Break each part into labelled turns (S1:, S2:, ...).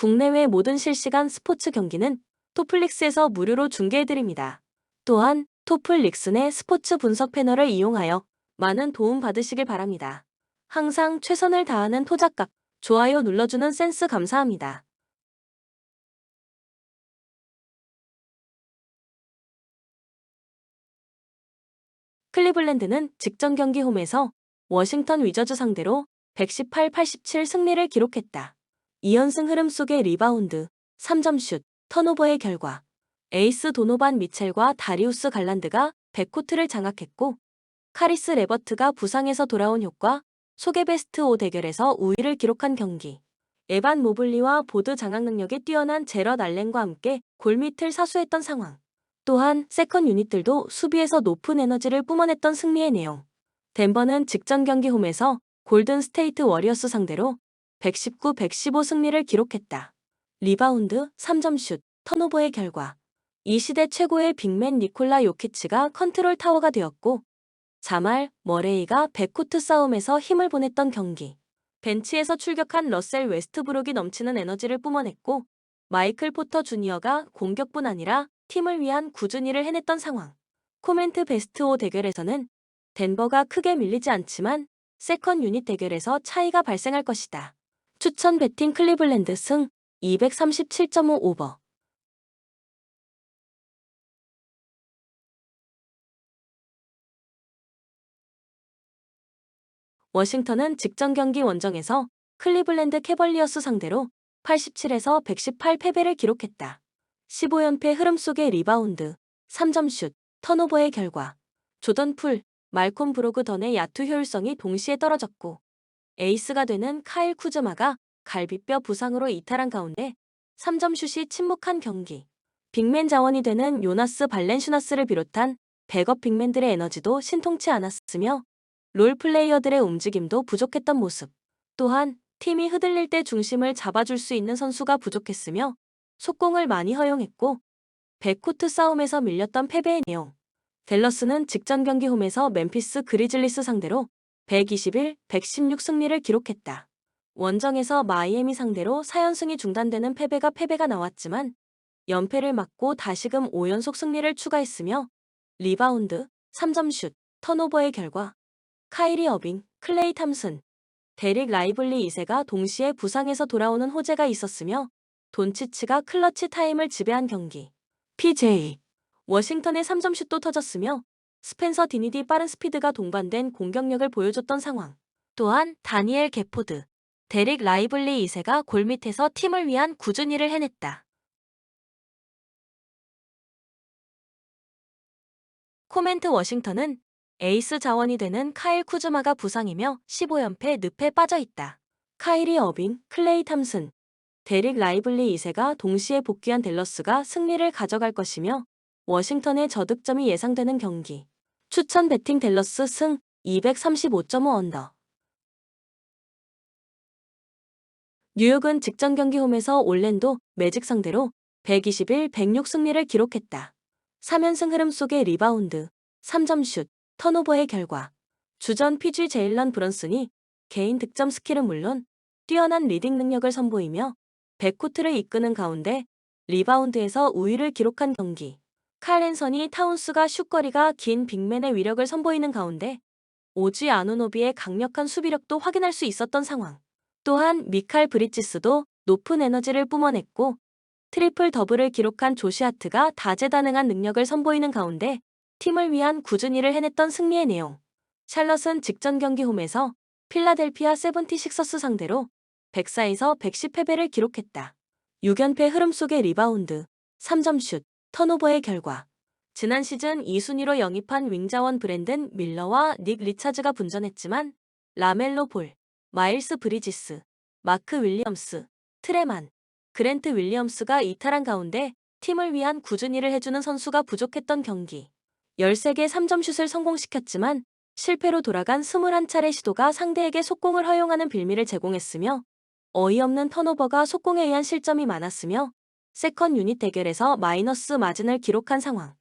S1: 국내외 모든 실시간 스포츠 경기는 토플릭스에서 무료로 중계해드립니다. 또한 토플릭스 내 스포츠 분석 패널을 이용하여 많은 도움 받으시길 바랍니다. 항상 최선을 다하는 토작각, 좋아요 눌러주는 센스 감사합니다. 클리블랜드는 직전 경기 홈에서 워싱턴 위저즈 상대로 118-87 승리를 기록했다. 2연승 흐름 속의 리바운드, 3점슛, 턴오버의 결과 에이스 도노반 미첼과 다리우스 갈란드가 백코트를 장악했고 카리스 레버트가 부상에서 돌아온 효과 소개 베스트 5 대결에서 우위를 기록한 경기. 에반 모블리와 보드 장악 능력이 뛰어난 제럿 알렌과 함께 골밑을 사수했던 상황. 또한 세컨 유닛들도 수비에서 높은 에너지를 뿜어냈던 승리의 내용. 덴버는 직전 경기 홈에서 골든 스테이트 워리어스 상대로 119-115 승리를 기록했다. 리바운드, 3점슛, 턴오버의 결과 이 시대 최고의 빅맨 니콜라 요키치가 컨트롤 타워가 되었고 자말 머레이가 백코트 싸움에서 힘을 보냈던 경기. 벤치에서 출격한 러셀 웨스트브룩이 넘치는 에너지를 뿜어냈고 마이클 포터 주니어가 공격뿐 아니라 팀을 위한 꾸준히 일을 해냈던 상황. 코멘트 베스트 5 대결에서는 덴버가 크게 밀리지 않지만 세컨 유닛 대결에서 차이가 발생할 것이다. 추천 배팅 클리블랜드 승 237.5 오버. 워싱턴은 직전 경기 원정에서 클리블랜드 캐벌리어스 상대로 87에서 118 패배를 기록했다. 15연패 흐름 속의 리바운드, 3점슛, 턴오버의 결과 조던 풀, 말콤 브로그던의 야투 효율성이 동시에 떨어졌고 에이스가 되는 카일 쿠즈마가 갈비뼈 부상으로 이탈한 가운데 3점슛이 침묵한 경기. 빅맨 자원이 되는 요나스 발렌슈나스를 비롯한 백업 빅맨들의 에너지도 신통치 않았으며 롤 플레이어들의 움직임도 부족했던 모습. 또한 팀이 흔들릴 때 중심을 잡아줄 수 있는 선수가 부족했으며 속공을 많이 허용했고 백코트 싸움에서 밀렸던 패배의 내용. 댈러스는 직전 경기 홈에서 멤피스 그리즐리스 상대로 121-116 승리를 기록했다. 원정에서 마이애미 상대로 4연승이 중단되는 패배가 나왔지만 연패를 막고 다시금 5연속 승리를 추가했으며 리바운드, 3점슛, 턴오버의 결과 카이리 어빙, 클레이 탐슨, 데릭 라이블리 2세가 동시에 부상에서 돌아오는 호재가 있었으며 돈치치가 클러치 타임을 지배한 경기. PJ 워싱턴의 3점슛도 터졌으며 스펜서 디니디 빠른 스피드가 동반된 공격력을 보여줬던 상황. 또한 다니엘 게포드, 데릭 라이블리 2세가 골밑에서 팀을 위한 꾸준히 일을 해냈다. 코멘트 워싱턴은 에이스 자원이 되는 카일 쿠즈마가 부상이며 15연패 늪에 빠져있다. 카이리 어빙, 클레이 탐슨, 데릭 라이블리 2세가 동시에 복귀한 댈러스가 승리를 가져갈 것이며 워싱턴의 저득점이 예상되는 경기. 추천 배팅 댈러스 승 235.5 언더. 뉴욕은 직전 경기 홈에서 올랜도 매직 상대로 121-106 승리를 기록했다. 3연승 흐름 속의 리바운드, 3점슛, 턴오버의 결과 주전 PG 제일런 브런슨이 개인 득점 스킬은 물론 뛰어난 리딩 능력을 선보이며 백코트를 이끄는 가운데 리바운드에서 우위를 기록한 경기. 칼 앤서니 타운스가 슛거리가 긴 빅맨의 위력을 선보이는 가운데 오지 아누노비의 강력한 수비력도 확인할 수 있었던 상황. 또한 미칼 브리지스도 높은 에너지를 뿜어냈고 트리플 더블을 기록한 조시 하트가 다재다능한 능력을 선보이는 가운데 팀을 위한 꾸준히 일을 해냈던 승리의 내용. 샬럿은 직전 경기 홈에서 필라델피아 세븐티식서스 상대로 104에서 110 패배를 기록했다. 6연패 흐름 속의 리바운드, 3점슛, 턴오버의 결과 지난 시즌 2순위로 영입한 윙자원 브랜든 밀러와 닉 리차즈가 분전했지만 라멜로 볼, 마일스 브리지스, 마크 윌리엄스, 트레만, 그랜트 윌리엄스가 이탈한 가운데 팀을 위한 꾸준히 일을 해주는 선수가 부족했던 경기. 13개 3점슛을 성공시켰지만 실패로 돌아간 21차례 시도가 상대에게 속공을 허용하는 빌미를 제공했으며 어이없는 턴오버가 속공에 의한 실점이 많았으며 세컨 유닛 대결에서 마이너스 마진을 기록한 상황.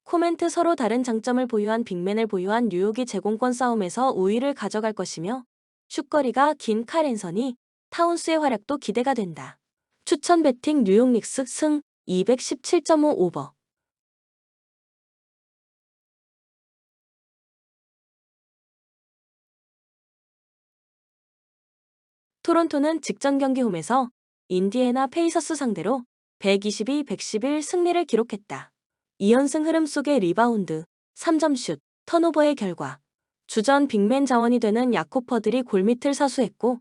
S1: 코멘트 서로 다른 장점을 보유한 빅맨을 보유한 뉴욕이 제공권 싸움에서 우위를 가져갈 것이며 슛거리가 긴 칼 앤서니 타운스의 활약도 기대가 된다. 추천 배팅 뉴욕 닉스 승 217.5 오버. 토론토는 직전 경기 홈에서 인디애나 페이서스 상대로 122-111 승리를 기록했다. 2연승 흐름 속의 리바운드, 3점슛, 턴오버의 결과 주전 빅맨 자원이 되는 야코퍼들이 골밑을 사수했고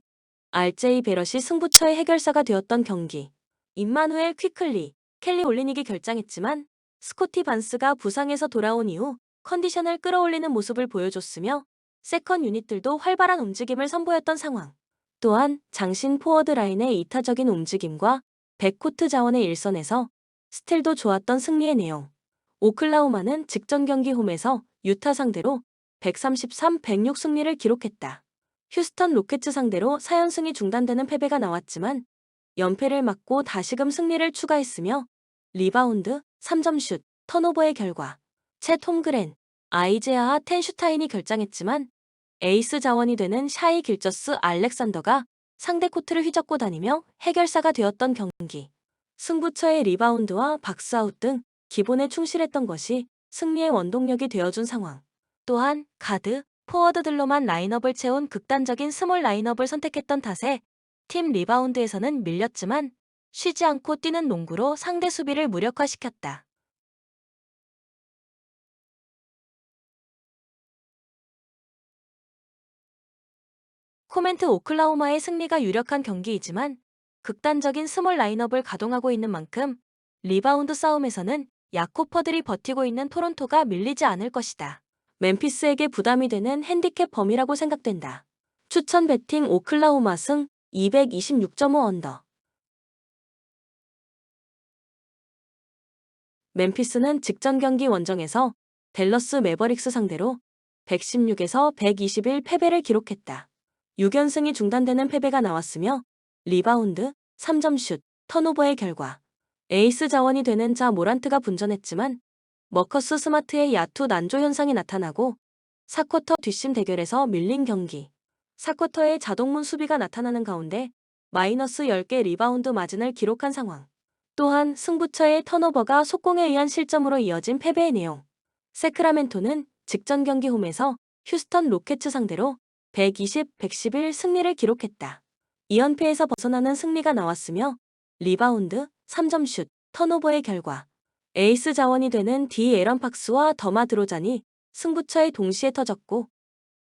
S1: RJ 베럿이 승부처의 해결사가 되었던 경기. 임마누엘 퀴클리, 켈리 올리닉이 결장했지만 스코티 반스가 부상에서 돌아온 이후 컨디션을 끌어올리는 모습을 보여줬으며 세컨 유닛들도 활발한 움직임을 선보였던 상황. 또한 장신 포워드 라인의 이타적인 움직임과 백코트 자원의 일선에서 스틸도 좋았던 승리의 내용. 오클라호마는 직전 경기 홈에서 유타 상대로 133-106 승리를 기록했다. 휴스턴 로켓츠 상대로 4연승이 중단되는 패배가 나왔지만 연패를 막고 다시금 승리를 추가했으며 리바운드, 3점슛, 턴오버의 결과 챗 홈그랜, 아이제아 텐슈타인이 결장했지만 에이스 자원이 되는 샤이 길저스 알렉산더가 상대 코트를 휘젓고 다니며 해결사가 되었던 경기. 승부처의 리바운드와 박스아웃 등 기본에 충실했던 것이 승리의 원동력이 되어준 상황. 또한 가드, 포워드들로만 라인업을 채운 극단적인 스몰 라인업을 선택했던 탓에 팀 리바운드에서는 밀렸지만 쉬지 않고 뛰는 농구로 상대 수비를 무력화시켰다. 코멘트 오클라호마의 승리가 유력한 경기이지만 극단적인 스몰 라인업을 가동하고 있는 만큼 리바운드 싸움에서는 야코퍼들이 버티고 있는 토론토가 밀리지 않을 것이다. 멤피스에게 부담이 되는 핸디캡 범위라고 생각된다. 추천 배팅 오클라호마 승 226.5 언더. 멤피스는 직전 경기 원정에서 댈러스 매버릭스 상대로 116에서 121 패배를 기록했다. 6연승이 중단되는 패배가 나왔으며 리바운드, 3점슛, 턴오버의 결과 에이스 자원이 되는 자 모란트가 분전했지만 머커스 스마트의 야투 난조 현상이 나타나고 4쿼터 뒷심 대결에서 밀린 경기. 4쿼터에 자동문 수비가 나타나는 가운데 마이너스 10개 리바운드 마진을 기록한 상황. 또한 승부처의 턴오버가 속공에 의한 실점으로 이어진 패배의 내용. 세크라멘토는 직전 경기 홈에서 휴스턴 로켓츠 상대로 120-111 승리를 기록했다. 2연패에서 벗어나는 승리가 나왔으며 리바운드, 3점슛, 턴오버의 결과 에이스 자원이 되는 디 에런 팍스와 더마 드로잔이 승부처에 동시에 터졌고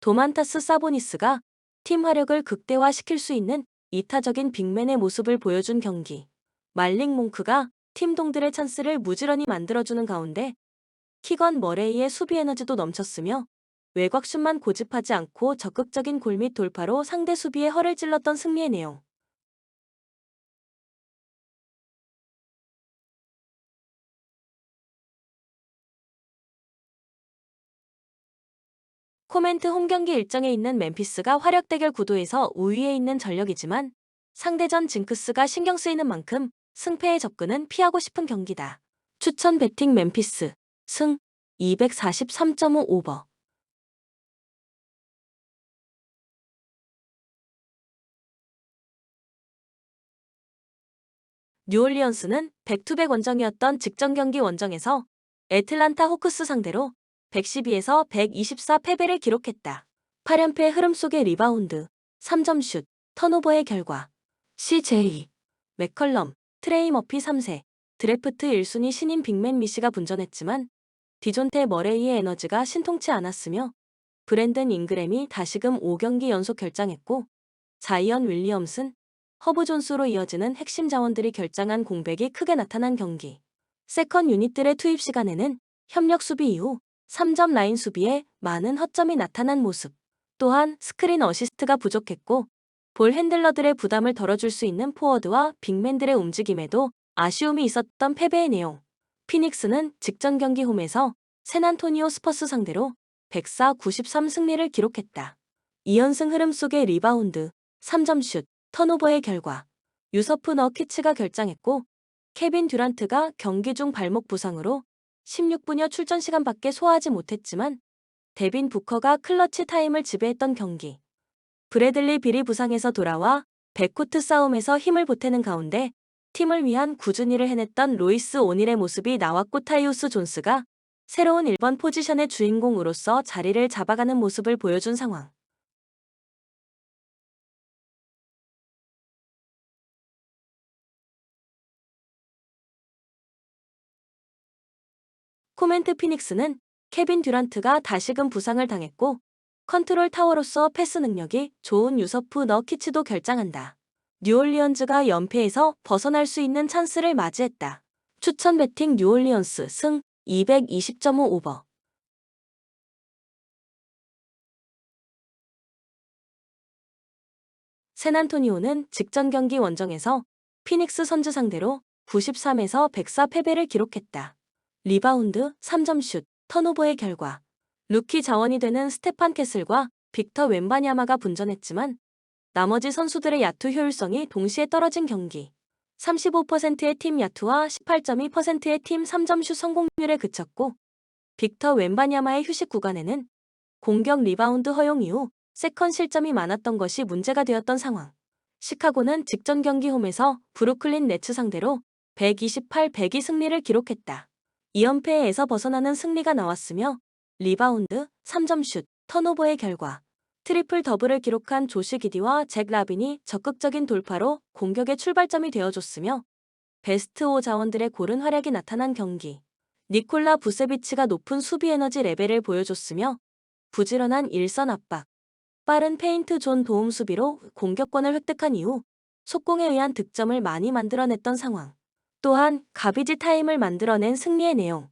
S1: 도만타스 사보니스가 팀 화력을 극대화시킬 수 있는 이타적인 빅맨의 모습을 보여준 경기. 말릭 몽크가 팀 동들의 찬스를 무지런히 만들어주는 가운데 키건 머레이의 수비 에너지도 넘쳤으며 외곽슛만 고집하지 않고 적극적인 골밑 돌파로 상대 수비에 허를 찔렀던 승리의 내용. 코멘트 홈경기 일정에 있는 멤피스가 화력 대결 구도에서 우위에 있는 전력이지만 상대전 징크스가 신경 쓰이는 만큼 승패의 접근은 피하고 싶은 경기다. 추천 배팅 멤피스 승 243.5 오버. 뉴올리언스는 백투백 원정이었던 직전 경기 원정에서 애틀란타 호크스 상대로 112에서 124 패배를 기록했다. 8연패 흐름 속의 리바운드, 3점슛, 턴오버의 결과 CJ, 맥컬럼, 트레이 머피 3세, 드래프트 1순위 신인 빅맨 미시가 분전했지만 디존테 머레이의 에너지가 신통치 않았으며 브랜든 잉그램이 다시금 5경기 연속 결장했고 자이언 윌리엄슨, 허브 존스로 이어지는 핵심 자원들이 결장한 공백이 크게 나타난 경기. 세컨 유닛들의 투입 시간에는 협력 수비 이후 3점 라인 수비에 많은 허점이 나타난 모습. 또한 스크린 어시스트가 부족했고 볼 핸들러들의 부담을 덜어줄 수 있는 포워드와 빅맨들의 움직임에도 아쉬움이 있었던 패배의 내용. 피닉스는 직전 경기 홈에서 샌안토니오 스퍼스 상대로 104-93 승리를 기록했다. 2연승 흐름 속의 리바운드, 3점슛, 턴오버의 결과 유서프 너키츠가 결장했고 케빈 듀란트가 경기 중 발목 부상으로 16분여 출전 시간밖에 소화하지 못했지만 데빈 부커가 클러치 타임을 지배했던 경기. 브래들리 빌이 부상에서 돌아와 백코트 싸움에서 힘을 보태는 가운데 팀을 위한 꾸준히 일을 해냈던 로이스 오닐의 모습이 나왔고 타이우스 존스가 새로운 1번 포지션의 주인공으로서 자리를 잡아가는 모습을 보여준 상황. 코멘트 피닉스는 케빈 듀란트가 다시금 부상을 당했고 컨트롤 타워로서 패스 능력이 좋은 유서프 너키츠도 결장한다. 뉴올리언즈가 연패에서 벗어날 수 있는 찬스를 맞이했다. 추천 배팅 뉴올리언스 승 220.5 오버. 샌안토니오는 직전 경기 원정에서 피닉스 선즈 상대로 93에서 104 패배를 기록했다. 리바운드, 3점슛, 턴오버의 결과 루키 자원이 되는 스테판 캐슬과 빅터 웬바냐마가 분전했지만 나머지 선수들의 야투 효율성이 동시에 떨어진 경기. 35%의 팀 야투와 18.2%의 팀 3점슛 성공률에 그쳤고 빅터 웬바냐마의 휴식 구간에는 공격 리바운드 허용 이후 세컨 실점이 많았던 것이 문제가 되었던 상황. 시카고는 직전 경기 홈에서 브루클린 네츠 상대로 128-102 승리를 기록했다. 2연패에서 벗어나는 승리가 나왔으며 리바운드, 3점슛, 턴오버의 결과 트리플 더블을 기록한 조시 기디와 잭 라빈이 적극적인 돌파로 공격의 출발점이 되어줬으며 베스트 5 자원들의 고른 활약이 나타난 경기. 니콜라 부세비치가 높은 수비 에너지 레벨을 보여줬으며 부지런한 일선 압박, 빠른 페인트 존 도움 수비로 공격권을 획득한 이후 속공에 의한 득점을 많이 만들어냈던 상황. 또한 가비지 타임을 만들어낸 승리의 내용.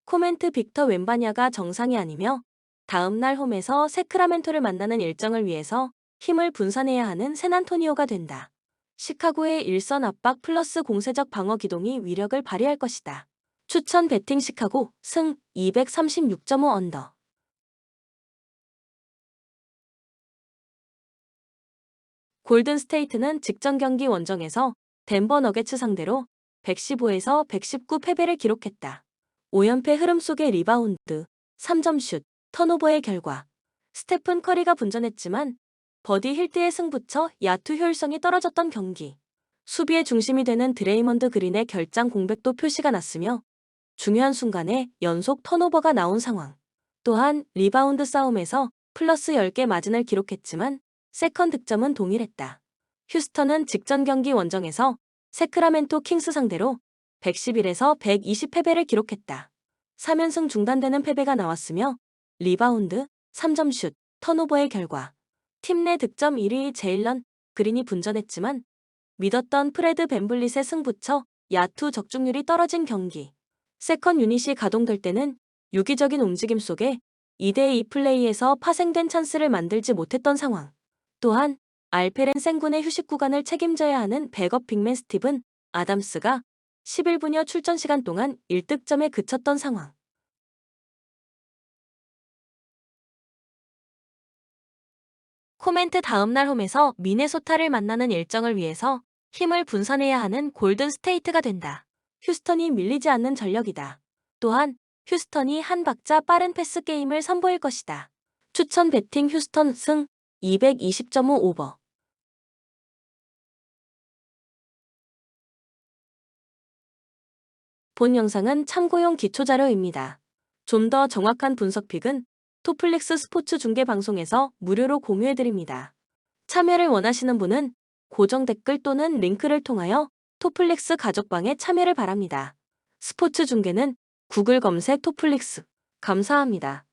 S1: 코멘트 빅터 웬바냐가 정상이 아니며 다음 날 홈에서 세크라멘토를 만나는 일정을 위해서 힘을 분산해야 하는 샌안토니오가 된다. 시카고의 일선 압박 플러스 공세적 방어 기동이 위력을 발휘할 것이다. 추천 배팅 시카고 승 236.5 언더. 골든 스테이트는 직전 경기 원정에서 덴버 너게츠 상대로 115에서 119 패배를 기록했다. 5연패 흐름 속의 리바운드, 3점슛, 턴오버의 결과 스테픈 커리가 분전했지만 버디 힐트의 승부처 야투 효율성이 떨어졌던 경기. 수비의 중심이 되는 드레이먼드 그린의 결장 공백도 표시가 났으며 중요한 순간에 연속 턴오버가 나온 상황. 또한 리바운드 싸움에서 플러스 10개 마진을 기록했지만 세컨 득점은 동일했다. 휴스턴은 직전 경기 원정에서 세크라멘토 킹스 상대로 111에서 120 패배를 기록했다. 3연승 중단되는 패배가 나왔으며 리바운드, 3점슛, 턴오버의 결과 팀 내 득점 1위 제일런 그린이 분전했지만 믿었던 프레드 벤블릿의 승부처 야투 적중률이 떨어진 경기. 세컨 유닛이 가동될 때는 유기적인 움직임 속에 2대2 플레이에서 파생된 찬스를 만들지 못했던 상황. 또한 알페렌 생군의 휴식 구간을 책임져야 하는 백업 빅맨 스티븐 아담스가 11분여 출전 시간 동안 1득점에 그쳤던 상황. 코멘트 다음날 홈에서 미네소타를 만나는 일정을 위해서 힘을 분산해야 하는 골든 스테이트가 된다. 휴스턴이 밀리지 않는 전력이다. 또한 휴스턴이 한 박자 빠른 패스 게임을 선보일 것이다. 추천 배팅 휴스턴 승 220.5 오버. 본 영상은 참고용 기초자료입니다. 좀 더 정확한 분석픽은 토플릭스 스포츠 중계 방송에서 무료로 공유해드립니다. 참여를 원하시는 분은 고정 댓글 또는 링크를 통하여 토플릭스 가족방에 참여를 바랍니다. 스포츠 중계는 구글 검색 토플릭스. 감사합니다.